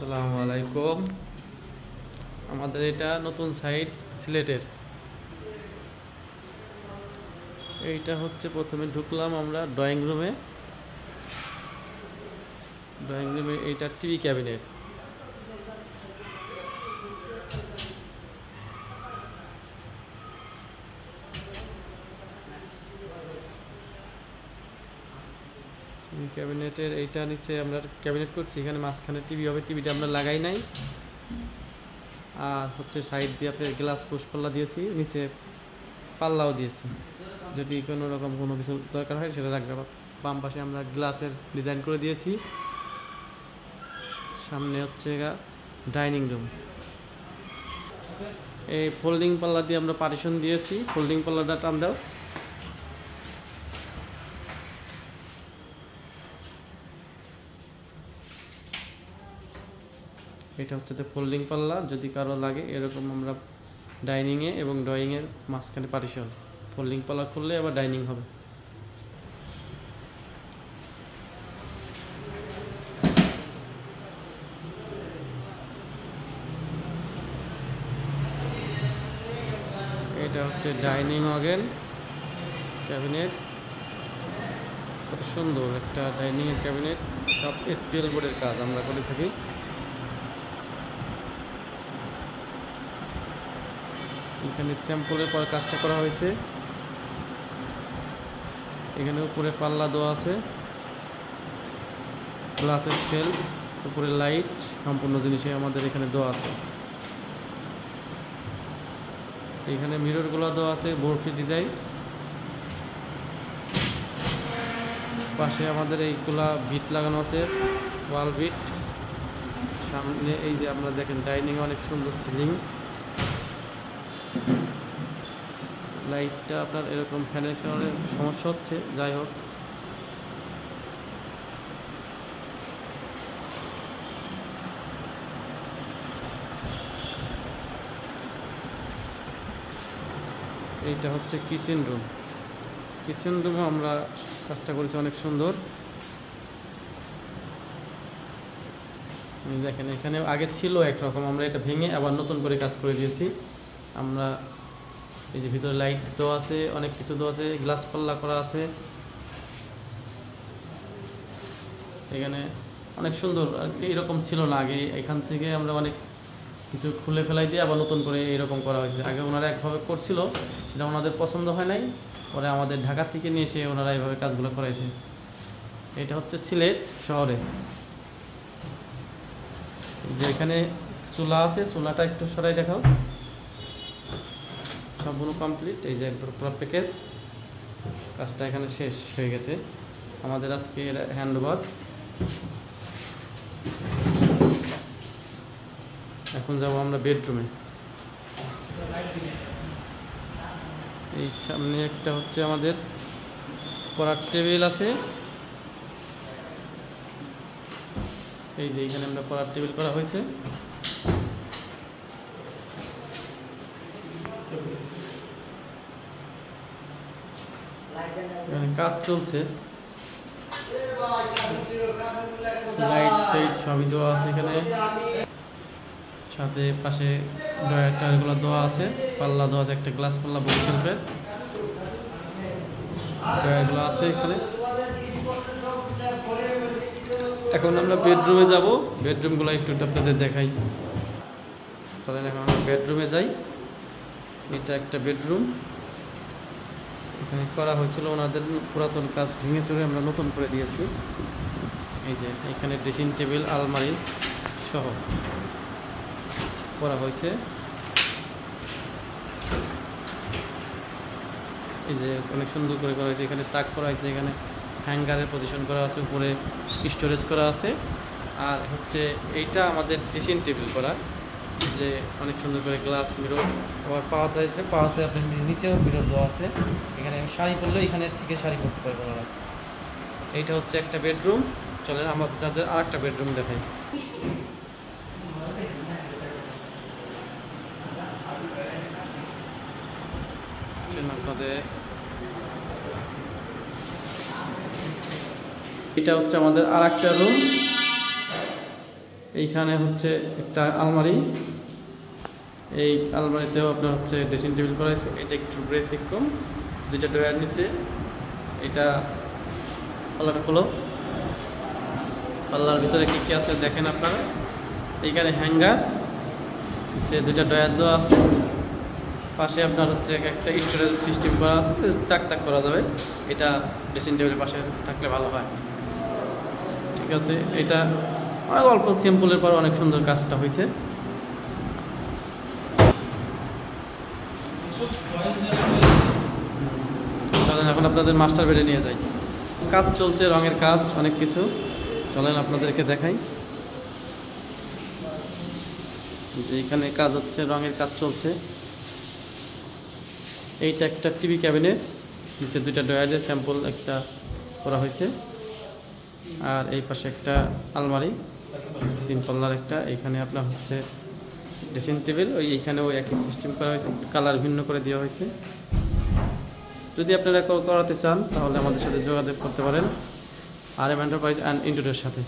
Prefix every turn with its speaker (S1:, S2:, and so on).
S1: আসসালামু আলাইকুম। আমাদের এটা নতুন সাইট সিলেটের। এইটা হচ্ছে প্রথমে ঢুকলাম আমরা ড্রয়িং রুমে। এইটা টিভি ক্যাবিনেট। টিভি ক্যাবিনেটের এইটা নিচে আমরা ক্যাবিনেট করছি, এখানে মাঝখানে টিভি হবে। টিভিটা আমরা লাগাই নাই, আর হচ্ছে সাইড দিয়ে আপনার গ্লাস পোস্ট পাল্লা দিয়েছি, নিচে পাল্লাও দিয়েছি, যদি কোনো রকম কোনো কিছু দরকার হয় সেটা রাখবে। বাম পাশে আমরা গ্লাসের ডিজাইন করে দিয়েছি। সামনে হচ্ছে ডাইনিং রুম। এই ফোল্ডিং পাল্লা দিয়ে আমরা পার্টিশন দিয়েছি। ফোল্ডিং পাল্লাটা টান দাও। এটা হচ্ছে ফোল্ডিং পাল্লা, যদি কারো লাগে এরকম আমরা ডাইনিংয়ে এবং ড্রয়িংয়ের মাঝখানে পার্টিশন। ফোল্ডিং পাল্লা খুললে আবার ডাইনিং হবে। এটা হচ্ছে ডাইনিং ওভেন ক্যাবিনেট। কত সুন্দর একটা ডাইনিংয়ের ক্যাবিনেট, সব স্কেল বোর্ডের কাজ আমরা করে থাকি। এখানে স্যাম্পলের পর কাজটা করা হয়েছে। এখানে উপরে পাল্লা দেওয়া আছে, গ্লাসের শেলফ, উপরে লাইট, সম্পূর্ণ জিনিসে আমাদের এখানে দেওয়া আছে। এখানে মিররগুলো দেওয়া আছে বরফি ডিজাইন। পাশে আমাদের এইগুলা বিট লাগানো আছে, ওয়াল বিট। সামনে এই যে আপনারা দেখেন ডাইনিং, অনেক সুন্দর সিলিং। লাইটটা আপনার এরকম ফ্যানের সমস্যা হচ্ছে, যাই হোক। এইটা হচ্ছে কিচেন রুম। কিচেন রুমও আমরা কাজটা করেছি অনেক সুন্দর। দেখেন এখানে আগে ছিল একরকম, আমরা এটা ভেঙে আবার নতুন করে কাজ করে দিয়েছি। আমরা এই যে ভিতরে লাইট দেওয়া আছে, অনেক কিছু দেওয়া আছে, গ্লাস পাল্লা করা আছে। এখানে অনেক সুন্দর, এইরকম ছিল না আগে। এখান থেকে আমরা অনেক কিছু খুলে ফেলাই দিয়ে আবার নতুন করে এইরকম করা হয়েছে। আগে ওনারা একভাবে করছিল, সেটা ওনাদের পছন্দ হয় নাই, পরে আমাদের ঢাকা থেকে নিয়ে এসে ওনারা এইভাবে কাজগুলো করাইছে। এটা হচ্ছে সিলেট শহরে। যে এখানে চুলা আছে, চুলাটা একটু সরাই দেখাও। সম্পূর্ণ কমপ্লিট। এই যে পুরো প্যাকেজ, কাজটা এখানে শেষ হয়ে গেছে আমাদের আজকে হ্যান্ডওভার। এখন যাব আমরা বেডরুমে। এই সামনে একটা হচ্ছে আমাদের পড়ার টেবিল আছে। এই যে এখানে আমরা পড়ার টেবিল করা হয়েছে। কাজ চলছে, লাইট টাইট সবই দেওয়া আছে এখানে। সাথে পাশে ড্রয়ারগুলো দেওয়া আছে, পাল্লা দেওয়া আছে, একটা গ্লাস পাল্লা বড় শিল্পের ড্রয়ারগুলো আছে এখানে। এখন আমরা বেডরুমে যাব, বেডরুমগুলো একটু আপনাদের দেখাই। চলেন এখন আমরা বেডরুমে যাই। এটা একটা বেডরুম, এখানে করা হয়েছিল ওনাদের পুরাতন কাজ ভেঙে চুরে আমরা নতুন করে দিয়েছি। এই যে এখানে ড্রেসিং টেবিল, আলমারি সহ করা হয়েছে। এই যে অনেক সুন্দর করে করা হয়েছে। এখানে তাক করা হয়েছে, এখানে হ্যাঙ্গারের পজিশন করা আছে, উপরে স্টোরেজ করা আছে। আর হচ্ছে এইটা আমাদের ড্রেসিং টেবিল করা, যে অনেক সুন্দর করে গ্লাস মিরর। আবার পাওয়াতে আপনার নিচেও মিরর দেওয়া আছে। এখানে শাড়ি পরলেও এখানে থেকে শাড়ি পরতে পারবো আমরা। এইটা হচ্ছে একটা বেডরুম। চলেন আমরা আপনাদের আর একটা বেডরুম দেখাই। আপনাদের এটা হচ্ছে আমাদের আর একটা রুম। এইখানে হচ্ছে একটা আলমারি, এই আলমারিতেও আপনার হচ্ছে ড্রেসিং টেবিল করা হয়েছে। এটা একটু ব্যতিক্রম, দুইটা ড্রয়ার নিচে। এটা পাল্লাটা খোলো, পাল্লার ভিতরে কী কী আছে দেখেন আপনারা। এইখানে হ্যাঙ্গার, সে দুইটা ড্রয়ার দেওয়া আছে। পাশে আপনার হচ্ছে একটা স্টোরেজ সিস্টেম করা আছে, তাক তাক করা যাবে। এটা ড্রেসিং টেবিলের পাশে থাকলে ভালো হয়। ঠিক আছে, এটা অনেক অল্প সিম্পলের পর অনেক সুন্দর কাজটা হয়েছে। চলেন এখন আপনাদের মাস্টার বেডে নিয়ে যাই। কাজ চলছে, রঙের কাজ, অনেক কিছু। চলেন আপনাদেরকে দেখাই যে এখানে কাজ হচ্ছে, রঙের কাজ চলছে। এইটা একটা টিভি ক্যাবিনেট, নিচে দুইটা ডয়ারের স্যাম্পল একটা করা হয়েছে। আর এই পাশে একটা আলমারি, 3 পাল্লার একটা। এইখানে আপনার হচ্ছে ড্রেসিং টেবিল, এইখানেও একই সিস্টেম করা হয়েছে, কালার ভিন্ন করে দেওয়া হয়েছে। যদি আপনারা করাতে চান তাহলে আমাদের সাথে যোগাযোগ করতে পারেন RM এন্টারপ্রাইজ অ্যান্ড ইন্টেরিয়রের সাথে।